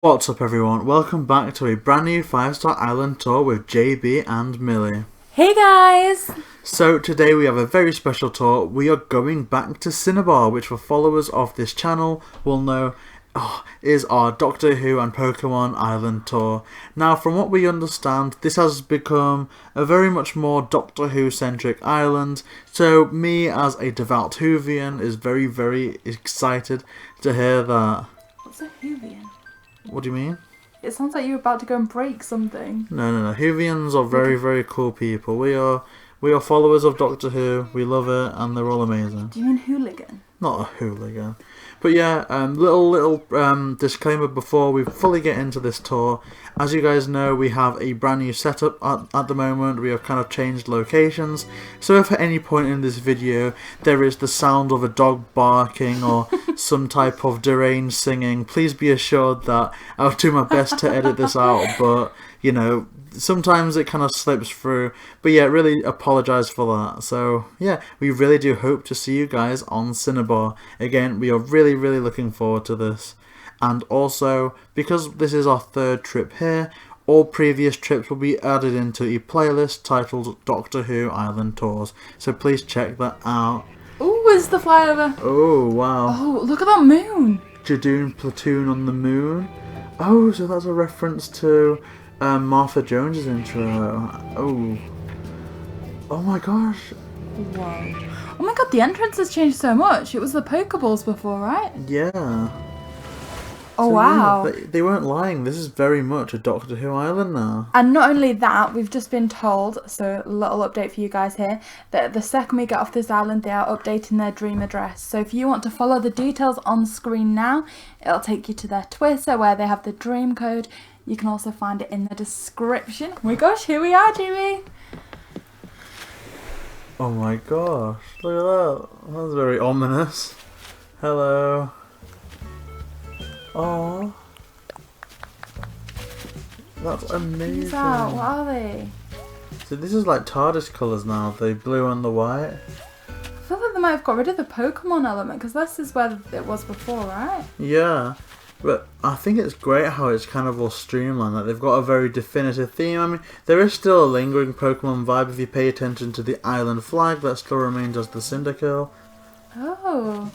What's up everyone, welcome back to a brand new 5-star island tour with JB and Millie. Hey guys! So today we have a very special tour. We are going back to Cinnabar, which for followers of this channel will know is our Doctor Who and Pokemon Island tour. Now from what we understand, this has become a very much more Doctor Who centric island, so me as a devout Whovian is very excited to hear that. What's a Whovian? What do you mean? It sounds like you're about to go and break something. No. Whovians are very cool people. We are followers of Doctor Who. We love it, and they're all amazing. Do you mean hooligan? Not a hooligan. But yeah, little disclaimer before we fully get into this tour. As you guys know, we have a brand new setup at the moment. We have kind of changed locations. So if at any point in this video there is the sound of a dog barking or some type of deranged singing, please be assured that I'll do my best to edit this out. But, you know, sometimes it kind of slips through. But yeah, really apologise for that. So yeah, we really do hope to see you guys on Cinnabar. Again, we are really looking forward to this. And also, because this is our third trip here, all previous trips will be added into a playlist titled Doctor Who Island Tours. So please check that out. Ooh, it's the flyover. Oh, wow. Oh, look at that moon. Jadoon Platoon on the moon. Oh, so that's a reference to Martha Jones's intro. Oh my gosh. Wow. Oh my god, the entrance has changed so much. It was the Pokeballs before, right? Yeah. Oh, So, wow. yeah, they weren't lying. This is very much a Doctor Who island now. And not only that, we've just been told, so a little update for you guys here, that the second we get off this island, they are updating their dream address. So if you want to follow the details on screen now, it'll take you to their Twitter where they have the dream code. You can also find it in the description. Oh my gosh, here we are, Jimmy. Oh my gosh, look at that. That's very ominous. Hello. Oh, that's amazing. Peace out. What are they? So this is like TARDIS colours now, the blue and the white. I feel like they might have got rid of the Pokemon element because this is where it was before, right? Yeah, but I think it's great how it's kind of all streamlined. Like they've got a very definitive theme. I mean, there is still a lingering Pokemon vibe if you pay attention to the island flag that still remains as the Cyndaquil. Oh.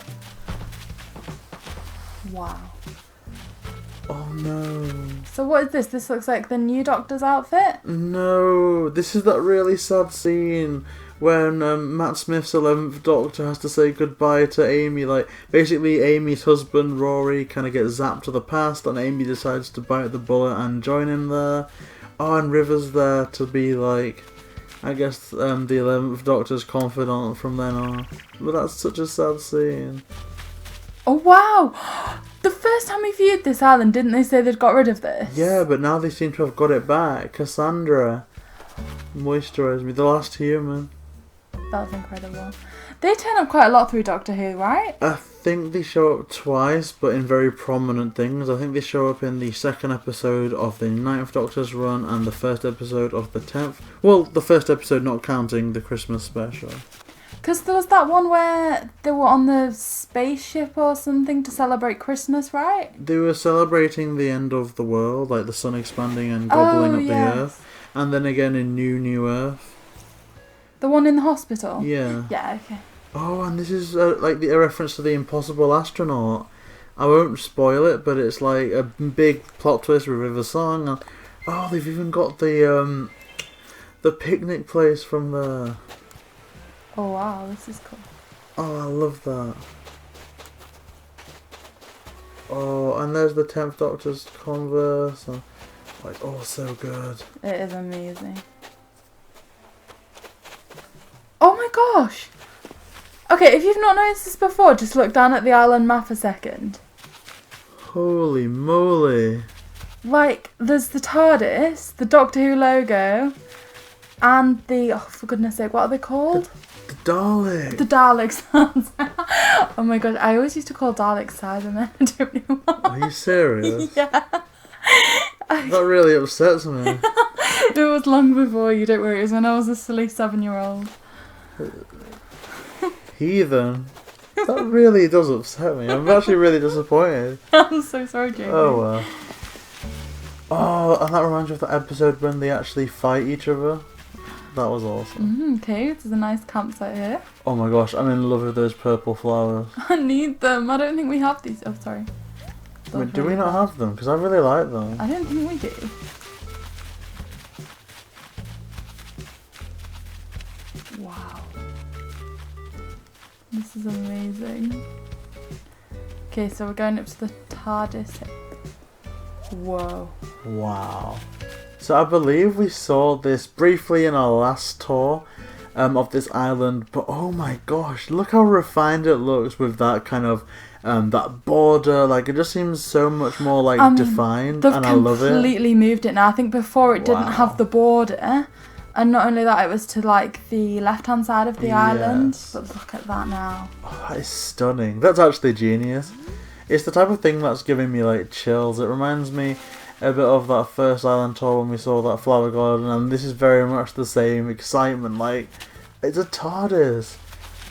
Wow. Oh no. So what is this? This looks like the new Doctor's outfit? No, this is that really sad scene when Matt Smith's 11th Doctor has to say goodbye to Amy. Like, basically Amy's husband, Rory, kind of gets zapped to the past and Amy decides to bite the bullet and join him there. Oh, and River's there to be like, I guess, the 11th Doctor's confidant from then on. But that's such a sad scene. Oh wow! The first time we viewed this island, didn't they say they'd got rid of this? Yeah, but now they seem to have got it back. Cassandra moisturised me, the last human. That was incredible. They turn up quite a lot through Doctor Who, right? I think they show up twice, but in very prominent things. I think they show up in the second episode of the 9th Doctor's run and the first episode of the 10th. Well, the first episode not counting the Christmas special. Because there was that one where they were on the spaceship or something to celebrate Christmas, right? They were celebrating the end of the world, like the sun expanding and gobbling up the Earth. And then again in New Earth. The one in the hospital? Yeah. Yeah, okay. Oh, and this is like a reference to the Impossible Astronaut. I won't spoil it, but it's like a big plot twist with River Song. And, oh, they've even got the picnic place from there. Oh wow, this is cool. Oh, I love that. Oh, and there's the 10th Doctor's Converse. And, like, oh, so good. It is amazing. Oh my gosh! Okay, if you've not noticed this before, just look down at the island map a second. Holy moly. Like, there's the TARDIS, the Doctor Who logo, and the, oh for goodness sake, what are they called? The Dalek. The Daleks. Oh my god, I always used to call Daleks Cybermen. I don't know why. Are you serious? Yeah. That really upsets me. It was long before you, don't worry. It was when I was a silly 7-year-old. Heathen. That really does upset me. I'm actually really disappointed. I'm so sorry, Jamie. Oh well. and that reminds me of the episode when they actually fight each other. That was awesome. Okay, this is a nice campsite here. Oh my gosh, I'm in love with those purple flowers. I need them. I don't think we have these. Oh, sorry. Wait, do we not have them? Because I really like them. I don't think we do. Wow. This is amazing. Okay, so we're going up to the TARDIS. Whoa. Wow. So I believe we saw this briefly in our last tour of this island, but oh my gosh, look how refined it looks with that kind of that border. Like, it just seems so much more like defined, and I love it. They've completely moved it now. I think before it didn't have the border, and not only that, it was to like the left-hand side of the island. But look at that now. Oh, that is stunning. That's actually genius. It's the type of thing that's giving me like chills. It reminds me a bit of that first island tour when we saw that flower garden, and this is very much the same excitement. Like, it's a TARDIS.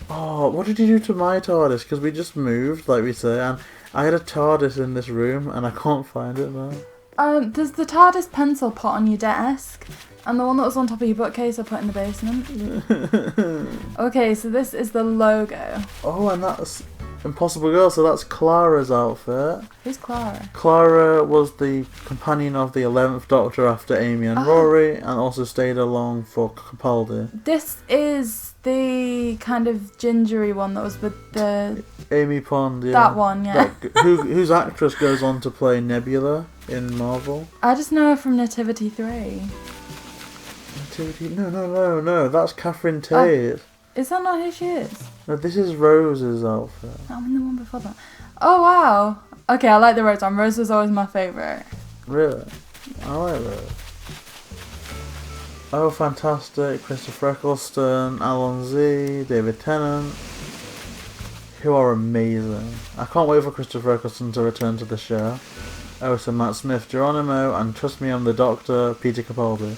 Oh, what did you do to my TARDIS? Because we just moved, like we say, and I had a TARDIS in this room, and I can't find it now. There's the TARDIS pencil pot on your desk, and the one that was on top of your bookcase I put in the basement. Okay, so this is the logo. Oh, and that's Impossible Girl, so that's Clara's outfit. Who's Clara? Clara was the companion of the 11th Doctor after Amy and Rory, and also stayed along for Capaldi. This is the kind of gingery one that was with the... Amy Pond, yeah. That one, yeah. Whose actress goes on to play Nebula in Marvel. I just know her from Nativity 3. Nativity? No, that's Catherine Tate. Is that not who she is? No, this is Rose's outfit. I mean the one before that. Oh wow. Okay, I like the Rose one. Rose was always my favourite. Really? I like Rose. Oh, fantastic. Christopher Eccleston, Alan Z, David Tennant, who are amazing. I can't wait for Christopher Eccleston to return to the show. Oh, so Matt Smith, Geronimo, and trust me, I'm the Doctor, Peter Capaldi.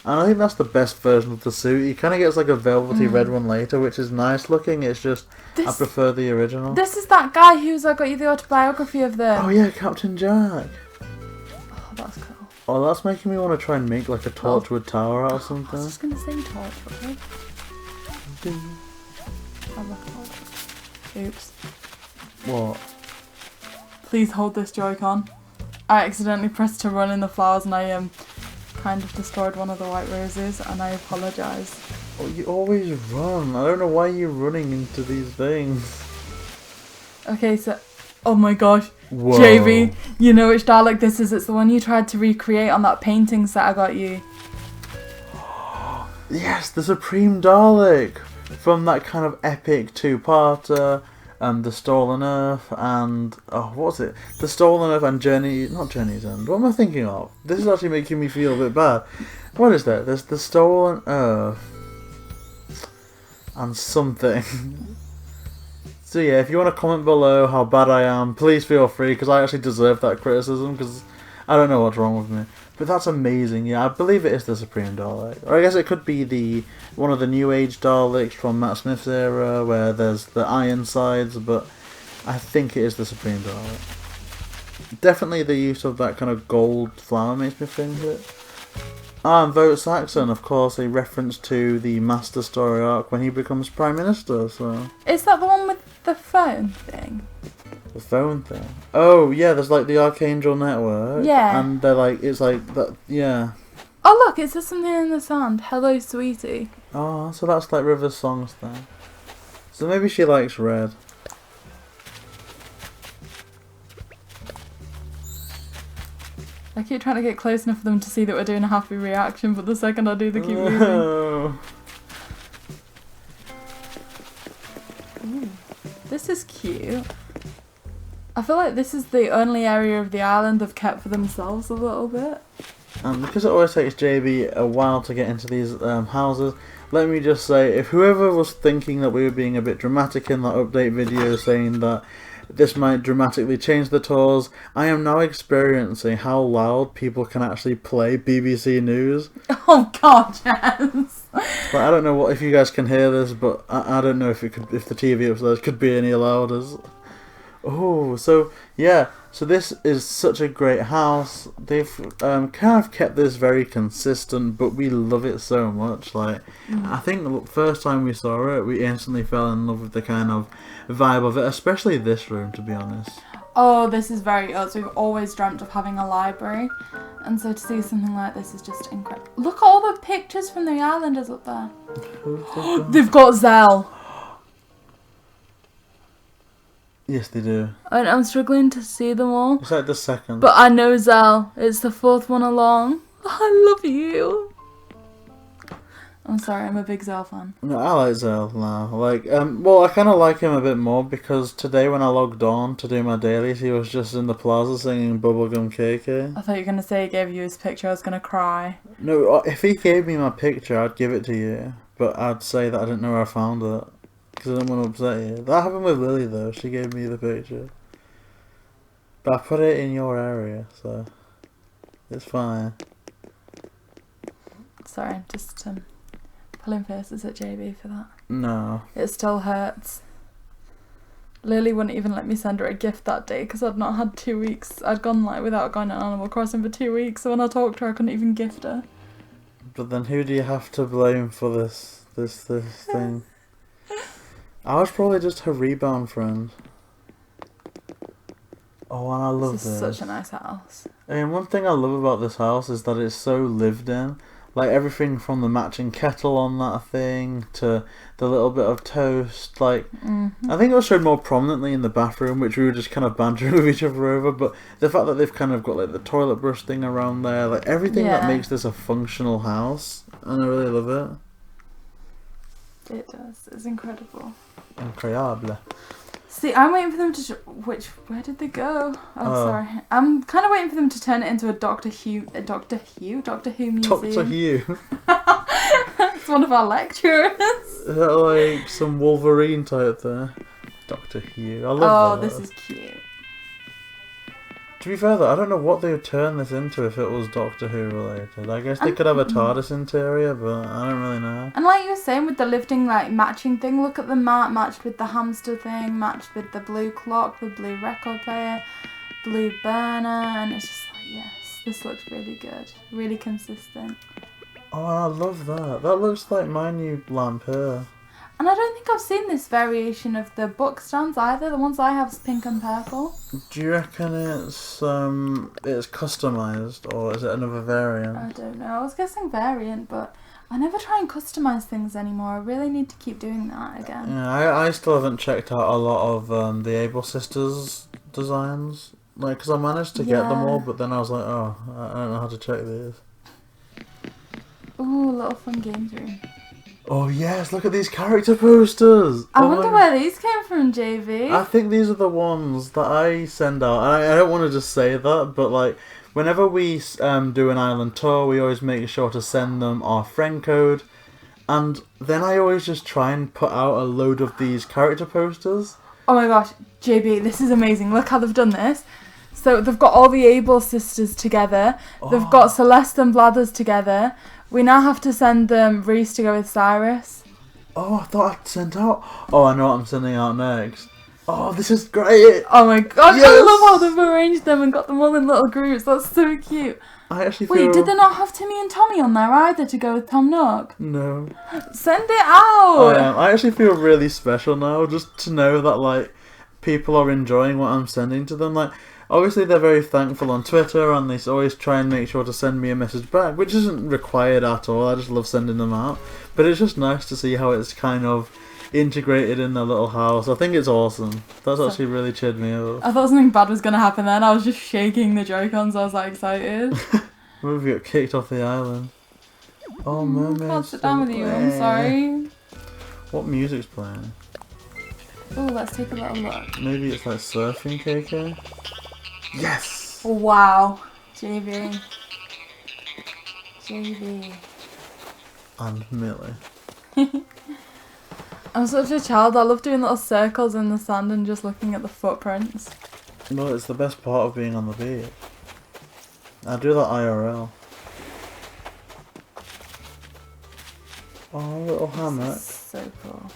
And I think that's the best version of the suit. He kind of gets like a velvety red one later, which is nice looking. It's just, I prefer the original. This is that guy who's got you the autobiography of the... Oh yeah, Captain Jack. Oh, that's cool. Oh, that's making me want to try and make like a Torchwood Tower out of something. I was just going to say Torchwood. I love Torchwood. Oops. What? Please hold this Joy-Con. I accidentally pressed to run in the flowers and I kind of destroyed one of the white roses, and I apologise. Oh, you always run. I don't know why you're running into these things. Okay, so... Oh my gosh. Whoa. JB, you know which Dalek this is. It's the one you tried to recreate on that painting set I got you. Yes, the Supreme Dalek! From that kind of epic two-parter. The Stolen Earth and... Oh, what was it? The Stolen Earth and Not Journey's End. What am I thinking of? This is actually making me feel a bit bad. What is that? There's the Stolen Earth and something. So yeah, if you want to comment below how bad I am, please feel free, because I actually deserve that criticism, because I don't know what's wrong with me. But that's amazing. Yeah, I believe it is the Supreme Dalek. Or I guess it could be one of the New Age Daleks from Matt Smith's era, where there's the iron sides, but I think it is the Supreme Dalek. Definitely the use of that kind of gold flower makes me think it. And Vote Saxon, of course, a reference to the Master Story arc when he becomes Prime Minister, so... Is that the one with the phone thing? The phone thing. Oh yeah, there's like the Archangel Network. Yeah. And they're like, it's like that. Yeah. Oh look, it says something in the sand. Hello, sweetie. Oh, so that's like River's songs then. So maybe she likes red. I keep trying to get close enough for them to see that we're doing a happy reaction, but the second I do, they keep moving. Ooh, this is cute. I feel like this is the only area of the island they've kept for themselves a little bit. And because it always takes JB a while to get into these houses, let me just say, if whoever was thinking that we were being a bit dramatic in that update video, saying that this might dramatically change the tours, I am now experiencing how loud people can actually play BBC News. Oh god, yes! Like, I don't know if you guys can hear this, but I don't know if the TV upstairs could be any louder. Oh, so yeah, so this is such a great house. They've kind of kept this very consistent, but we love it so much. Like, I think the first time we saw it, we instantly fell in love with the kind of vibe of it, especially this room, to be honest. Oh, this is very us. We've always dreamt of having a library, and so to see something like this is just incredible. Look at all the pictures from the islanders up there. They've got Zell. Yes, they do. And I'm struggling to see them all. It's like the second. But I know Zell. It's the fourth one along. I love you. I'm sorry, I'm a big Zell fan. No, I like Zell now. Like, well, I kind of like him a bit more because today when I logged on to do my dailies, he was just in the plaza singing Bubblegum KK. I thought you were going to say he gave you his picture. I was going to cry. No, if he gave me my picture, I'd give it to you. But I'd say that I didn't know where I found it. Because I didn't want to upset you. That happened with Lily, though. She gave me the picture. But I put it in your area, so it's fine. Sorry, just pulling faces at JB for that. No. It still hurts. Lily wouldn't even let me send her a gift that day because I'd not had 2 weeks. I'd gone without going on Animal Crossing for 2 weeks, so when I talked to her I couldn't even gift her. But then who do you have to blame for this thing? I was probably just her rebound friend. Oh, and I love this. This is such a nice house. And one thing I love about this house is that it's so lived in. Like, everything from the matching kettle on that thing to the little bit of toast. Like, I think it was showed more prominently in the bathroom, which we were just kind of bantering with each other over. But the fact that they've kind of got, like, the toilet brush thing around there. Like, everything that makes this a functional house. And I really love it. It does. It's incredible. Incredible. See, I'm waiting for them to... Where did they go? Oh, sorry. I'm kind of waiting for them to turn it into a Doctor Who museum. Doctor Who? It's one of our lecturers. Is that like some Wolverine type there? Doctor Who. I love that. Oh, this is cute. To be fair though, I don't know what they would turn this into if it was Doctor Who related. I guess they could have a TARDIS interior, but I don't really know. And like you were saying with the lifting, like, matching thing, look at the mat matched with the hamster thing, matched with the blue clock, the blue record player, blue burner, and it's just like, yes, this looks really good. Really consistent. Oh, I love that. That looks like my new lamp here. And I don't think I've seen this variation of the book stands either. The ones I have is pink and purple. Do you reckon it's customized, or is it another variant? I don't know. I was guessing variant, but I never try and customize things anymore. I really need to keep doing that again. Yeah, I still haven't checked out a lot of the Able Sisters designs. Like, because I managed to get them all, but then I was like, oh, I don't know how to check these. Ooh, little fun games room. Oh yes, look at these character posters! I wonder where these came from, JV. I think these are the ones that I send out. I don't want to just say that, but like, whenever we do an island tour, we always make sure to send them our friend code. And then I always just try and put out a load of these character posters. Oh my gosh, JB, this is amazing. Look how they've done this. So they've got all the Able sisters together. They've got Celeste and Blathers together. We now have to send them Reese to go with Cyrus. Oh, I thought I'd sent out. Oh, I know what I'm sending out next. Oh, this is great. Oh my god, yes! I love how they've arranged them and got them all in little groups. That's so cute. I actually feel... Wait, did they not have Timmy and Tommy on there either to go with Tom Nook? No. Send it out! I actually feel really special now, just to know that, like, people are enjoying what I'm sending to them. Like, obviously they're very thankful on Twitter, and they always try and make sure to send me a message back, which isn't required at all. I just love sending them out. But it's just nice to see how it's kind of integrated in their little house. I think it's awesome. That's actually really cheered me up. I thought something bad was going to happen then. I was just shaking the Joy-Cons. I was like excited. What if we got kicked off the island? Oh, mermaids. I can't sit down with you, I'm sorry. What music's playing? Oh, let's take a little look. Maybe it's like surfing KK? Yes! Wow. JV. JV. And Millie. I'm such a child. I love doing little circles in the sand and just looking at the footprints. Well, it's the best part of being on the beach. I do that IRL. Oh, little hammock. So cool.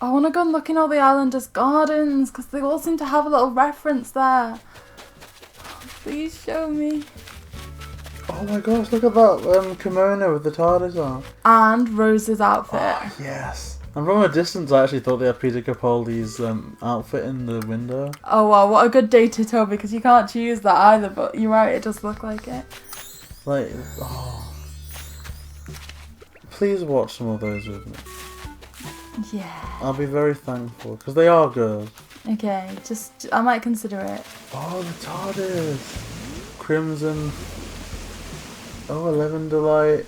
I want to go and look in all the islanders' gardens because they all seem to have a little reference there. Please show me. Oh my gosh, look at that kimono with the TARDIS on. And Rose's outfit. Oh, yes. And from a distance, I actually thought they had Peter Capaldi's outfit in the window. Oh wow, what a good day to tell, because you can't choose that either, but you're right, it does look like it. Like, oh. Please watch some of those with me. Yeah. I'll be very thankful, because they are good. Okay, I might consider it. Oh, the TARDIS. Crimson. Oh, 11 Delight.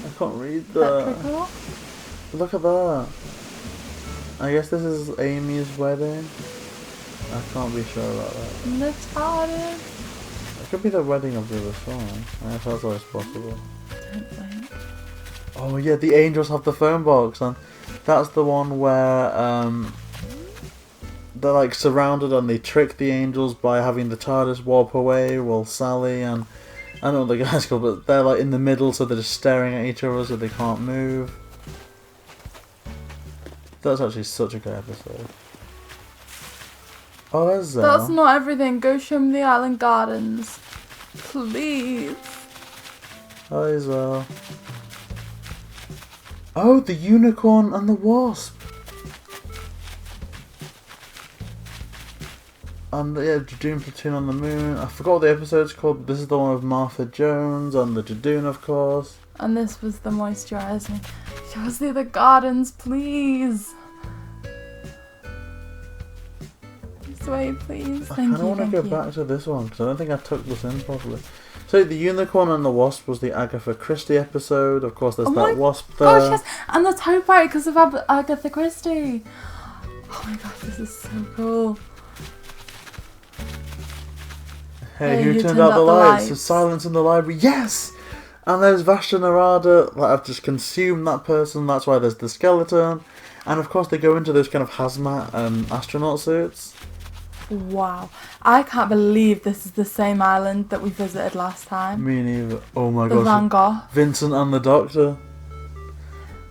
I can't read that. Petrichor? Look at that. I guess this is Amy's wedding. I can't be sure about that. The TARDIS. It could be the wedding of the other song. I guess that's always possible. Don't think. Oh yeah, the angels have the phone box, and that's the one where they're like surrounded and they trick the angels by having the TARDIS warp away while Sally and I don't know what the guy's called, but they're like in the middle, so they're just staring at each other so they can't move. That's actually such a good episode. Oh, there's Zell. That's not everything. Go show me the island gardens. Please. Oh, there's Zell. Oh, the unicorn and the wasp. And yeah, Jadoon Platoon on the Moon. I forgot what the episode's called, but this is the one with Martha Jones and the Jadoon, of course. And this was the moisturising. Show us the other gardens, please. This way, please. I Thank kind of you. want to Thank go you. back to this one because I don't think I took this in properly. So the unicorn and the wasp was the Agatha Christie episode. Of course, there's that wasp there. Gosh, yes, and the typewriter because of Agatha Christie. Oh my gosh, this is so cool. Hey, who turned out the lights? There's silence in the library. Yes! And there's Vashta Narada. Like, I've just consumed that person. That's why there's the skeleton. And of course they go into those kind of hazmat astronaut suits. Wow. I can't believe this is the same island that we visited last time. Me neither. Oh my The gosh. Van Gogh. Vincent and the Doctor.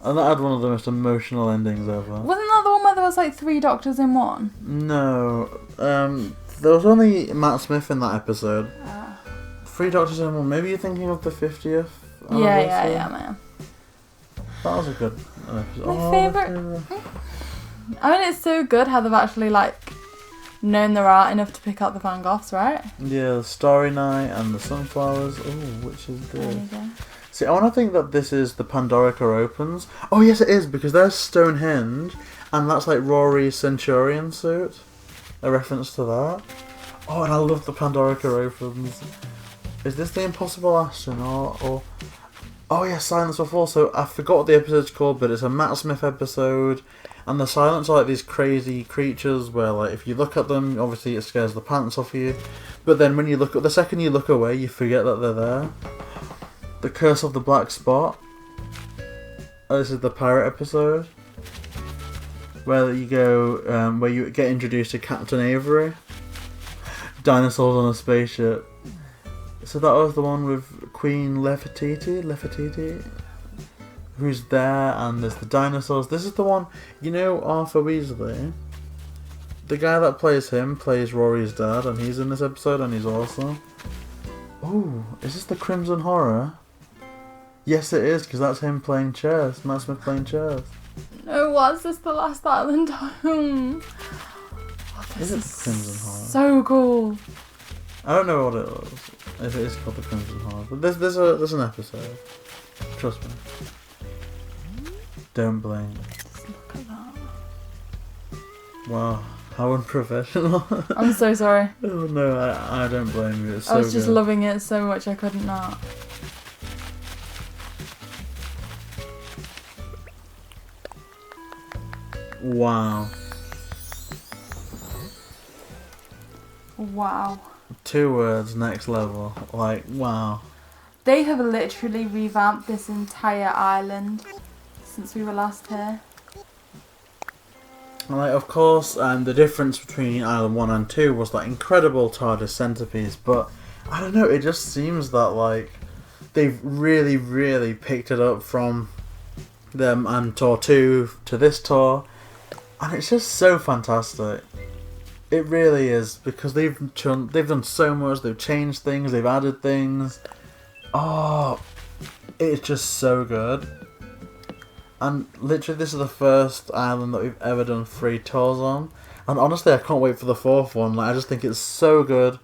And that had one of the most emotional endings ever. Wasn't that the one where there was like 3 doctors in one? No. There was only Matt Smith in that episode. 3 doctors in one. Maybe you're thinking of the 50th anniversary? Yeah, man. That was a good episode. My favourite. I mean, it's so good how they've actually like known their art enough to pick out the Van Goghs, right? Yeah, the Starry Night and the Sunflowers. Oh, which is There you this? go. See, I want to think that this is the Pandorica Opens. Oh, yes, it is, because there's Stonehenge, and that's like Rory's Centurion suit. A reference to that. Oh, and I love the Pandorica Opens. Is this the Impossible Astronaut, or... Oh, yeah, Silence Before. So, I forgot what the episode's called, but it's a Matt Smith episode, and the Silence are like these crazy creatures where, like, if you look at them, obviously it scares the pants off you, but then when you look at the second you look away, you forget that they're there. The Curse of the Black Spot. Oh, this is the pirate episode, where you go, where you get introduced to Captain Avery. Dinosaurs on a spaceship. So that was the one with Queen Nefertiti, who's there, and there's the dinosaurs. This is the one, you know, Arthur Weasley. The guy that plays him plays Rory's dad, and he's in this episode, and he's awesome. Oh, is this the Crimson Horror? Yes, it is, because that's him playing chess. Matt Smith playing chess. No, was this the last island home? Oh, this Is it Crimson Horror? so cool. I don't know what it was. If it is called the Crimson Horror, but there's an episode. Trust me. Don't blink. Just look at that. Wow, how unprofessional. I'm so sorry. Oh no, I don't blame you. It's so I was just good. loving it so much I couldn't not. Wow. Wow. 2 words, next level. Like, wow. They have literally revamped this entire island since we were last here. And like, of course, the difference between Island 1 and 2 was that incredible TARDIS centerpiece, but I don't know, it just seems that, like, they've really, really picked it up from them and tour 2 to this tour, and it's just so fantastic. It really is, because they've done so much. They've changed things, they've added things. Oh, it's just so good. And literally, this is the first island that we've ever done 3 tours on. And honestly, I can't wait for the 4th one. Like, I just think it's so good.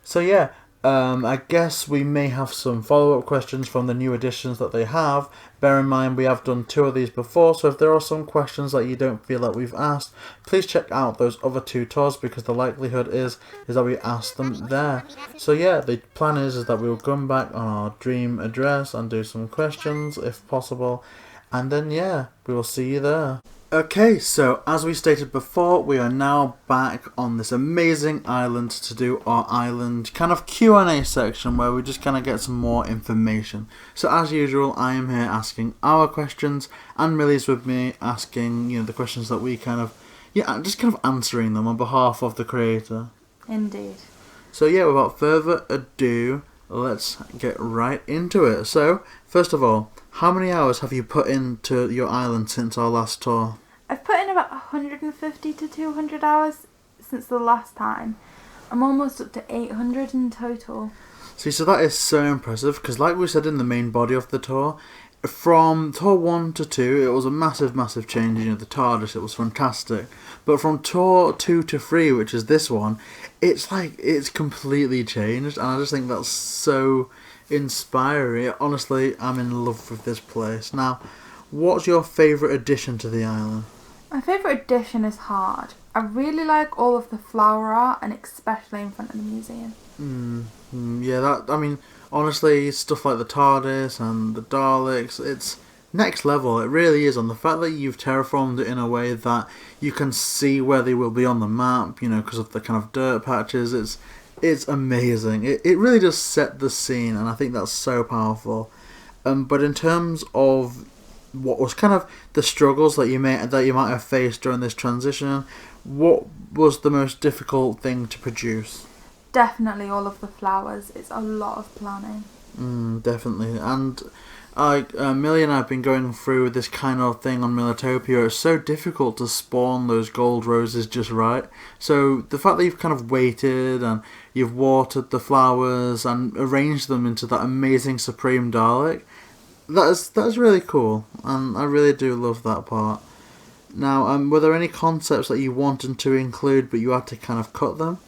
So yeah, I guess we may have some follow-up questions from the new additions that they have. Bear in mind, we have done 2 of these before, so if there are some questions that you don't feel that we've asked, please check out those other 2 tours, because the likelihood is that we ask them there. So yeah, the plan is that we will come back on our dream address and do some questions if possible, and then yeah, we will see you there. Okay, so as we stated before, we are now back on this amazing island to do our island kind of Q&A section, where we just kind of get some more information. So as usual, I am here asking our questions, and Millie's with me asking, the questions that we just kind of answering them on behalf of the creator. Indeed. So yeah, without further ado, let's get right into it. So, first of all, how many hours have you put into your island since our last tour? I've put in about 150 to 200 hours since the last time. I'm almost up to 800 in total. See, so that is so impressive, because like we said in the main body of the tour, from tour 1 to 2, it was a massive change. The TARDIS, it was fantastic. But from tour 2 to 3, which is this one, it's completely changed, and I just think that's so inspiring. Honestly, I'm in love with this place. Now, what's your favourite addition to the island? My favourite addition is hard. I really like all of the flower art, and especially in front of the museum. Honestly, stuff like the TARDIS and the Daleks, it's next level. It really is. On the fact that you've terraformed it in a way that you can see where they will be on the map, because of the kind of dirt patches, it's amazing. It really does set the scene, and I think that's so powerful. But in terms of what was kind of the struggles that you might have faced during this transition, what was the most difficult thing to produce? Definitely all of the flowers. It's a lot of planning. Definitely. And Millie and I have been going through this kind of thing on Militopia. It's so difficult to spawn those gold roses just right. So the fact that you've kind of waited and you've watered the flowers and arranged them into that amazing Supreme Dalek, that's really cool. And I really do love that part. Now, were there any concepts that you wanted to include but you had to kind of cut them?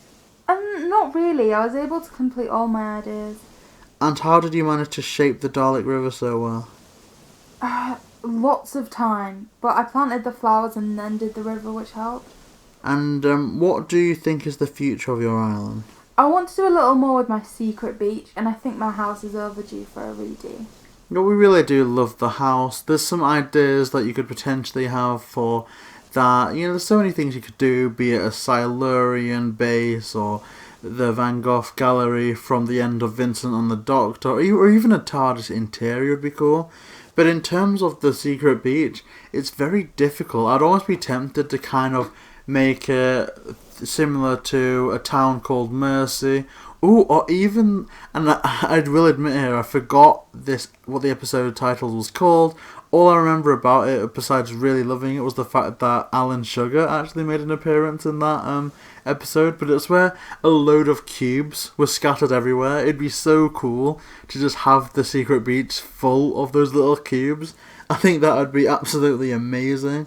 Not really. I was able to complete all my ideas. And how did you manage to shape the Dalek River so well? Lots of time. But I planted the flowers and then did the river, which helped. And what do you think is the future of your island? I want to do a little more with my secret beach, and I think my house is overdue for a redo. No, we really do love the house. There's some ideas that you could potentially have for that. There's so many things you could do, be it a Silurian base or the Van Gogh gallery from the end of Vincent and the Doctor, or even a TARDIS interior would be cool. But in terms of the secret beach, it's very difficult. I'd almost be tempted to kind of make it similar to a town called Mercy. Ooh, or even, and I will admit here, I forgot what the episode title was called. All I remember about it, besides really loving it, was the fact that Alan Sugar actually made an appearance in that episode. But it's where a load of cubes were scattered everywhere. It'd be so cool to just have the secret beach full of those little cubes. I think that would be absolutely amazing.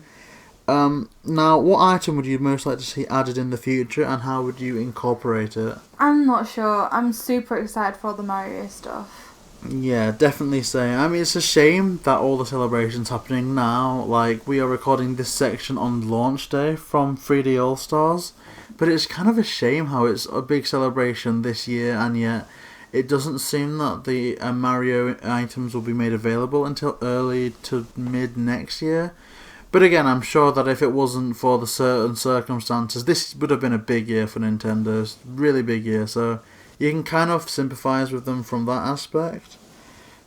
Now, what item would you most like to see added in the future, and how would you incorporate it? I'm not sure. I'm super excited for all the Mario stuff. Yeah, definitely same. I mean, it's a shame that all the celebrations happening now. Like, we are recording this section on launch day from 3D All Stars, but it's kind of a shame how it's a big celebration this year, and yet it doesn't seem that the Mario items will be made available until early to mid next year. But again, I'm sure that if it wasn't for the certain circumstances, this would have been a big year for Nintendo. It's a really big year, so you can kind of sympathise with them from that aspect.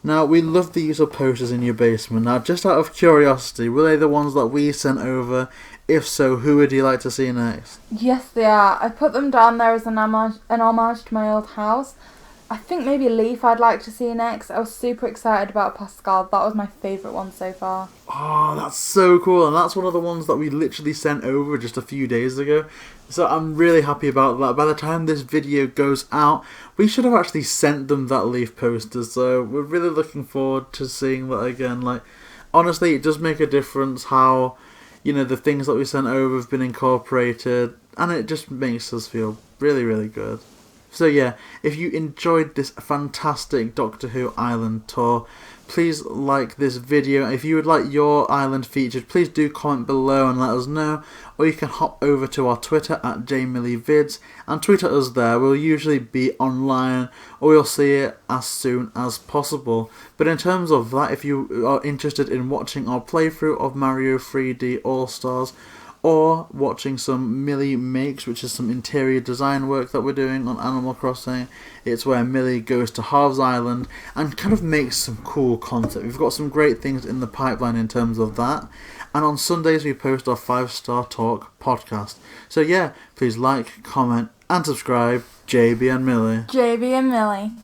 Now, we love the use of posters in your basement. Now, just out of curiosity, were they the ones that we sent over? If so, who would you like to see next? Yes, they are. I put them down there as an homage to my old house. I think maybe Leaf I'd like to see next. I was super excited about Pascal. That was my favourite one so far. Oh, that's so cool. And that's one of the ones that we literally sent over just a few days ago. So I'm really happy about that. By the time this video goes out, we should have actually sent them that Leaf poster. So we're really looking forward to seeing that again. Like, honestly, it does make a difference how, the things that we sent over have been incorporated. And it just makes us feel really, really good. So yeah, if you enjoyed this fantastic Doctor Who Island tour, please like this video. If you would like your island featured, please do comment below and let us know. Or you can hop over to our Twitter at jmillievids and tweet at us there. We'll usually be online or we'll see it as soon as possible. But in terms of that, if you are interested in watching our playthrough of Mario 3D All-Stars, or watching some Millie Makes, which is some interior design work that we're doing on Animal Crossing. It's where Millie goes to Harv's Island and kind of makes some cool content. We've got some great things in the pipeline in terms of that. And on Sundays we post our 5-Star Talk podcast. So yeah, please like, comment and subscribe. JB and Millie. JB and Millie.